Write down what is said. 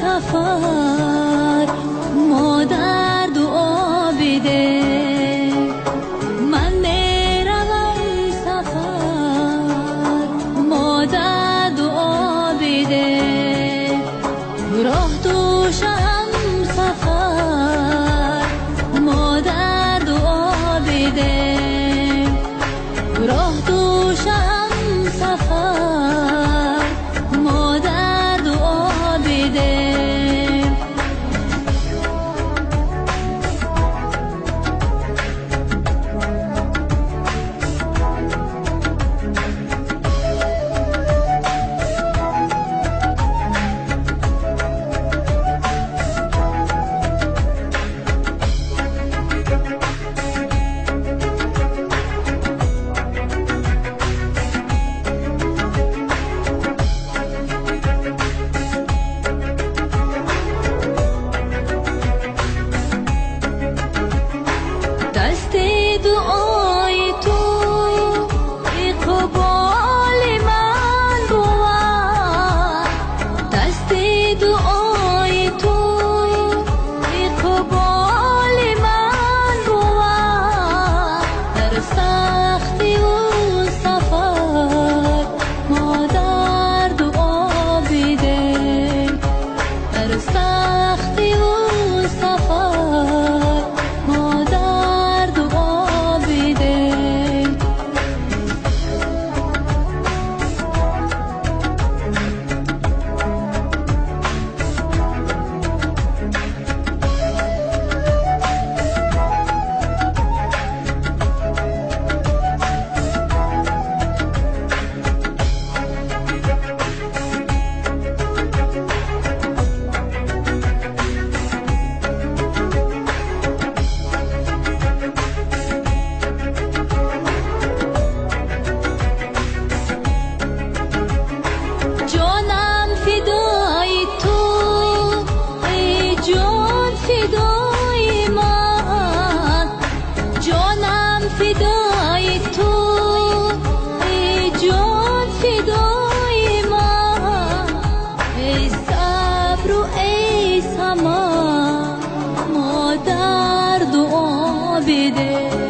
سفر مادر دعا بده من میروم سفر مادر دعا بده راه دوشم سفر مادر دعا بده راه دوشم سفر مادر دعا بده دست دعای تو اقبال من بود دست دعای تو اقبال من بود در سختی و سفر مادر دعا بده در سختی و سفر مادر دعا بده فدای تو ای جان فدای من ای صبر و ای سما مادر دعا بده